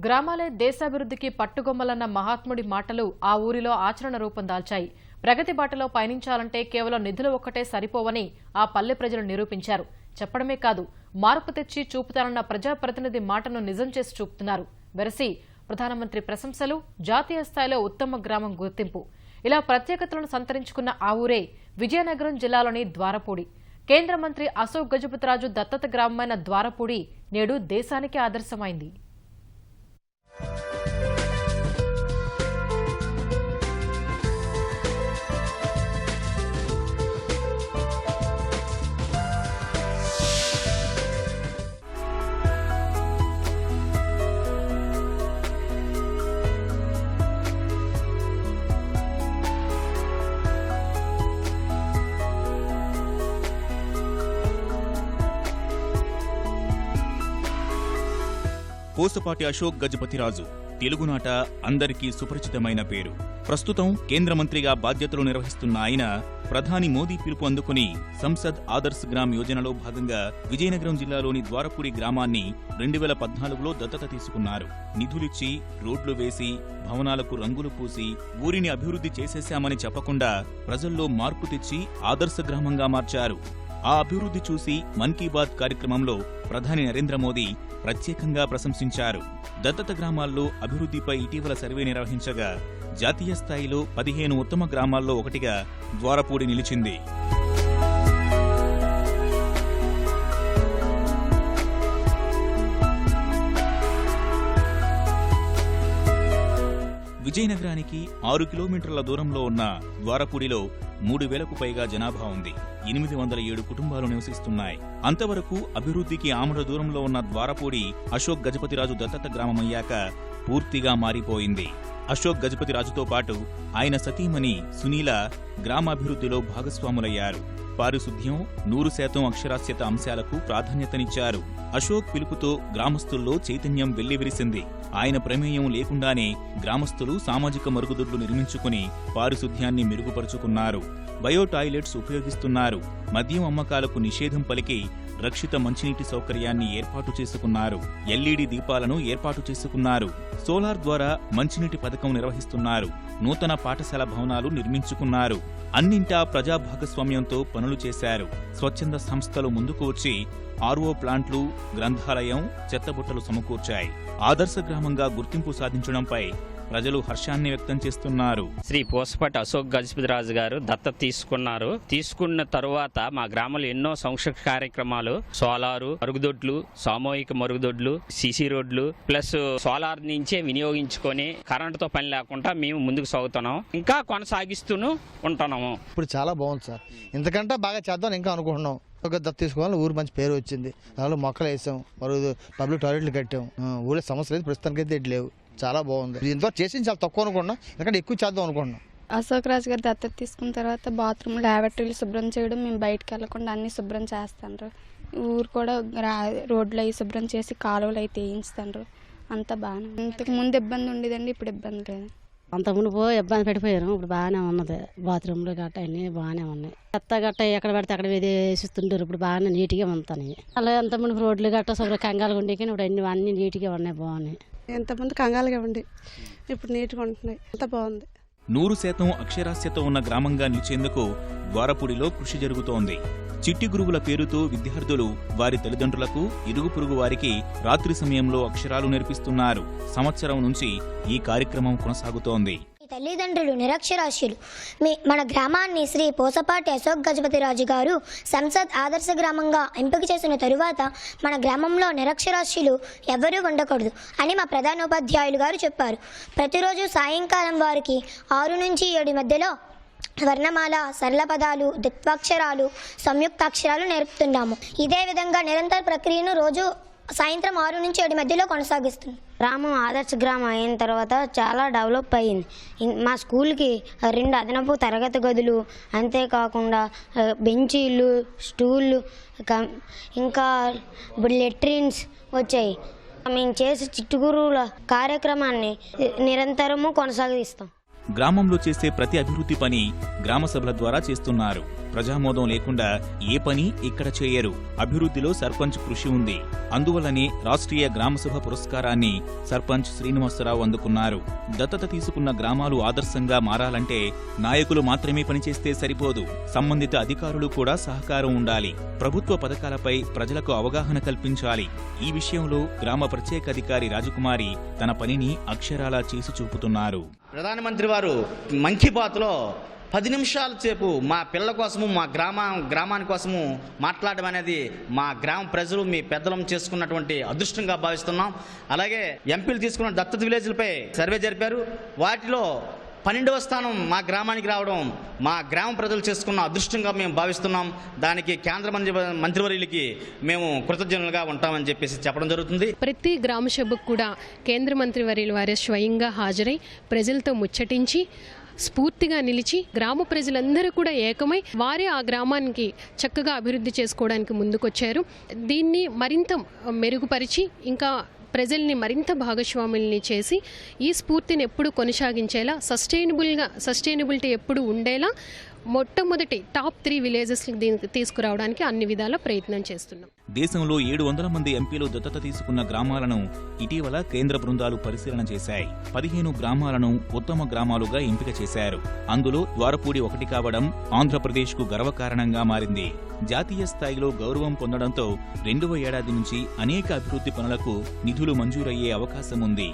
గ్రామాలే దేశాభివృద్ధికి పట్టుగొమ్మలన్న మహాత్ముడి మాటలు ఆ ఊరిలో ఆచరణ రూపం దాల్చాయి. ప్రగతి బాటలో పయనించాలంటే కేవలం నిధులు ఒక్కటే సరిపోవని ఆ పల్లె ప్రజలు నిరూపించారు. చెప్పడమే కాదు, మార్పు తెచ్చి చూపుతారన్న ప్రజాప్రతినిధి మాటను నిజం చేసి చూపుతున్నారు. వెరసి ప్రధానమంత్రి ప్రశంసలు, జాతీయ స్థాయిలో ఉత్తమ గ్రామం గుర్తింపు, ఇలా ప్రత్యేకతలను సంతరించుకున్న ఆ ఊరే విజయనగరం జిల్లాలోని ద్వారపూడి. కేంద్ర మంత్రి అశోక్ గజపతిరాజు దత్తత గ్రామమైన ద్వారపూడి నేడు దేశానికి ఆదర్శమైంది. పూసపాటి అశోక్ గజపతిరాజు తెలుగునాట అందరికీ సుపరిచితమైన పేరు. ప్రస్తుతం కేంద్ర మంత్రిగా బాధ్యతలు నిర్వహిస్తున్న ఆయన ప్రధాని మోదీ పిలుపు అందుకుని సంసద్ ఆదర్శ్ గ్రామ్ యోజనలో భాగంగా విజయనగరం జిల్లాలోని ద్వారపూడి గ్రామాన్ని 2014లో దత్తత తీసుకున్నారు. నిధులిచ్చి, రోడ్లు వేసి, భవనాలకు రంగులు పూసి ఊరిని అభివృద్ధి చేసేశామని చెప్పకుండా ప్రజల్లో మార్పు తెచ్చి ఆదర్శ గ్రామంగా మార్చారు. ఆ అభివృద్ధి చూసి మన్ కీ బాత్ కార్యక్రమంలో ప్రధాని నరేంద్ర మోదీ ప్రత్యేకంగా ప్రశంసించారు. దత్తత గ్రామాల్లో అభివృద్ధిపై ఇటీవల సర్వే నిర్వహించగా జాతీయ స్థాయిలో 15 ఉత్తమ గ్రామాల్లో ఒకటిగా ద్వారపూడి నిలిచింది. విజయనగరానికి 6 కిలోమీటర్ల దూరంలో ఉన్న ద్వారపూడిలో 3000కు పైగా జనాభా ఉంది. 807 కుటుంబాలు నివసిస్తున్నాయి. అంతవరకు అభివృద్ధికి ఆమడ దూరంలో ఉన్న ద్వారపూడి అశోక్ గజపతిరాజు దత్తత గ్రామమయ్యాక పూర్తిగా మారిపోయింది. అశోక్ గజపతిరాజుతో పాటు ఆయన సతీమణి సునీల గ్రామాభివృద్ధిలో భాగస్వాములయ్యారు. పారిశుద్ధ్యం, 100% అక్షరాస్యత అంశాలకు ప్రాధాన్యతనిచ్చారు. అశోక్ పిలుపుతో గ్రామస్తుల్లో చైతన్యం వెల్లివిరిసింది. ఆయన ప్రమేయం లేకుండానే గ్రామస్తులు సామాజిక మరుగుదొడ్లు నిర్మించుకుని పారిశుద్ధ్యాన్ని మెరుగుపరుచుకున్నారు. బయో టాయిలెట్స్ ఉపయోగిస్తున్నారు. మద్యం అమ్మకాలకు నిషేధం పలికి రక్షిత మంచినీటి సౌకర్యాన్ని ఏర్పాటు చేసుకున్నారు. ఎల్ఈడి దీపాలను ఏర్పాటు చేసుకున్నారు. సోలార్ ద్వారా మంచినీటి పథకం నిర్వహిస్తున్నారు. నూతన పాఠశాల భవనాలు నిర్మించుకున్నారు. అన్నింటా ప్రజా భాగస్వామ్యంతో పనులు చేశారు. స్వచ్ఛంద సంస్థలు ముందుకు వచ్చి ఆర్ఓ ప్లాంట్లు, గ్రంథాలయం, చెత్తబుట్టలు సమకూర్చాయి. ఆదర్శ గ్రామంగా గుర్తింపు సాధించడంపై ప్రజలు హర్షాన్ని వ్యక్తం చేస్తున్నారు. శ్రీ పూసపాటి అశోక్ గజపతిరాజు గారు దత్తత తీసుకున్నారు. తీసుకున్న తరువాత మా గ్రామంలో ఎన్నో సంక్షేమ కార్యక్రమాలు, సోలారు, మరుగుదొడ్లు, సామూహిక మరుగుదొడ్లు, సిసి రోడ్లు, ప్లస్ సోలార్ నుంచే వినియోగించుకొని కరెంటుతో పని లేకుండా మేము ముందుకు సాగుతున్నాం. ఇంకా కొనసాగిస్తూనే ఉంటున్నాము. ఇప్పుడు చాలా బాగుంది సార్. ఇంతకంటే బాగా చేద్దాం ఇంకా అనుకుంటున్నాం. ఒక దత్తత తీసుకోవాలి, ఊరు మంచి పేరు వచ్చింది. దానిలో మొక్కలు వేసాం, మరియు పబ్లిక్ టాయిలెట్లు కట్టాం. ఊళ్ళో సమస్యలు అయితే ప్రస్తుతానికైతే లేవు. చాలా బాగుంది. ఇంతవరకు చేసింది చాలా తక్కువ అనుకున్నాం, ఎందుకంటే ఎక్కువ చేద్దాం అనుకుంటున్నాం. అశోక్ రాజు గారు దత్తత తీసుకున్న తర్వాత బాత్రూమ్, ల్యాబరేటరీలు శుభ్రం చేయడం, మేము బయటకు వెళ్లకుండా అన్ని శుభ్రం చేస్తాండ్రు. ఊరు కూడా రోడ్లు అవి శుభ్రం చేసి కాలువలు అయితే వేయించుతాండ్రు. అంతా బాగానే. ఇంతకు ముందు ఇబ్బంది ఉండేదండి, ఇప్పుడు ఇబ్బంది లేదు. అంత మునుపు ఇబ్బంది పడిపోయారు. ఇప్పుడు బాగానే ఉన్నది. బాత్రూమ్లు గట్ట అన్నీ బాగానే ఉన్నాయి. చెత్త గట్ట ఎక్కడ పడితే అక్కడ వేసిస్తుంటారు. ఇప్పుడు బాగానే నీట్గా ఉంటాయి. అలా అంత మునుపు రోడ్లు గట్ట శుభ్ర కంగాలుగా ఉండే, కానీ ఇప్పుడు అన్ని నీట్గా ఉన్నాయి, బాగున్నాయి. ఎంతమంది కంగాలుగా ఉండి ఇప్పుడు నీట్గా ఉంటున్నాయి. అంత బాగుంది. 100% అక్షరాస్యత ఉన్న గ్రామంగా నిలిచేందుకు ద్వారపూడిలో కృషి జరుగుతోంది. చిట్టి గురువుల పేరుతో విద్యార్థులు వారి తల్లిదండ్రులకు, ఇరుగు పొరుగు వారికి రాత్రి సమయంలో అక్షరాలు నేర్పిస్తున్నారు. సంవత్సరం నుంచి ఈ కార్యక్రమం కొనసాగుతోంది. తల్లిదండ్రులు నిరక్షరాస్యులు. మన గ్రామాన్ని శ్రీ పూసపాటి అశోక్ గజపతిరాజు గారు సంసద్ ఆదర్శ గ్రామంగా ఎంపిక చేసిన తరువాత మన గ్రామంలో నిరక్షరాస్యులు ఎవరూ ఉండకూడదు అని మా ప్రధానోపాధ్యాయులు గారు చెప్పారు. ప్రతిరోజు సాయంకాలం వారికి 6 నుంచి 7 మధ్యలో వర్ణమాల, సరళ పదాలు, ద్విత్వాక్షరాలు, సంయుక్తాక్షరాలు నేర్పుతున్నాము. ఇదే విధంగా నిరంతర ప్రక్రియను రోజు సాయంత్రం 6 నుంచి 7 మధ్యలో కొనసాగిస్తుంది. గ్రామం ఆదర్శ గ్రామం అయిన తర్వాత చాలా డెవలప్ అయ్యింది. మా స్కూల్కి 2 అదనపు తరగతి గదులు, అంతేకాకుండా బెంచీలు, స్టూళ్ళు, ఇంకా లెట్రిన్స్ వచ్చాయి. మేము చేసే చిట్టుగురువుల కార్యక్రమాన్ని నిరంతరము కొనసాగిస్తాం. గ్రామంలో చేసే ప్రతి అభివృద్ధి పని గ్రామ సభల ద్వారా చేస్తున్నారు. ప్రజామోదం లేకుండా ఏ పని ఇక్కడ చేయరు. అభివృద్ధిలో సర్పంచ్ కృషి ఉంది. అందువల్లనే రాష్ట్రీయ గ్రామసభ పురస్కారాన్ని సర్పంచ్ శ్రీనివాసరావు అందుకున్నారు. దత్తత తీసుకున్న గ్రామాలు ఆదర్శంగా మారాలంటే నాయకులు మాత్రమే పనిచేస్తే సరిపోదు. సంబంధిత అధికారులు కూడా సహకారం ఉండాలి. ప్రభుత్వ పథకాలపై ప్రజలకు అవగాహన కల్పించాలి. ఈ విషయంలో గ్రామ ప్రత్యేక అధికారి రాజకుమారి తన పనిని అక్షరాలా చేసి చూపుతున్నారు. ప్రధానమంత్రి వారు మన్ కీ బాత్లో 10 నిమిషాల సేపు మా పిల్లల కోసము, మా గ్రామాని కోసము మాట్లాడడం అనేది మా గ్రామ ప్రజలు, మీ పెద్దలం చేసుకున్నటువంటి అదృష్టంగా భావిస్తున్నాం. అలాగే ఎంపీలు తీసుకున్న దత్తత విలేజ్లపై సర్వే జరిపారు. వాటిలో 12వ స్థానం మా గ్రామానికి రావడం మా గ్రామ ప్రజలు చేసుకున్న అదృష్టంగా మేము భావిస్తున్నాం. దానికి కేంద్ర మంత్రివర్యులకి మేము కృతజ్ఞులుగా ఉంటామని చెప్పేసి చెప్పడం జరుగుతుంది. ప్రతి గ్రామ సభకు కూడా కేంద్ర మంత్రివర్యుల వారే స్వయంగా హాజరై ప్రజలతో ముచ్చటించి స్ఫూర్తిగా నిలిచి గ్రామ ప్రజలందరూ కూడా ఏకమై వారే ఆ గ్రామానికి చక్కగా అభివృద్ధి చేసుకోవడానికి ముందుకొచ్చారు. దీన్ని మరింత మెరుగుపరిచి ఇంకా ప్రజల్ని మరింత భాగస్వాముల్ని చేసి ఈ స్ఫూర్తిని ఎప్పుడు కొనసాగించేలా సస్టైనబిలిటీ ఎప్పుడు ఉండేలా మొట్టమొదటి టాప్ 3 విలేజెస్ దీనికి తీసుకురావడానికి అన్ని విధాల ప్రయత్నం చేస్తున్నాం. దేశంలో 700 మంది ఎంపీలు దత్తత తీసుకున్న గ్రామాలను ఇటీవల కేంద్ర బృందాలు పరిశీలన చేశాయి. 15 గ్రామాలను ఉత్తమ గ్రామాలుగా ఎంపిక చేశారు. అందులో ద్వారపూడి ఒకటి కావడం ఆంధ్రప్రదేశ్కు గర్వకారణంగా మారింది. జాతీయ స్థాయిలో గౌరవం పొందడంతో 2వ ఏడాది నుంచి అనేక అభివృద్ధి పనులకు నిధులు మంజూరయ్యే అవకాశం ఉంది.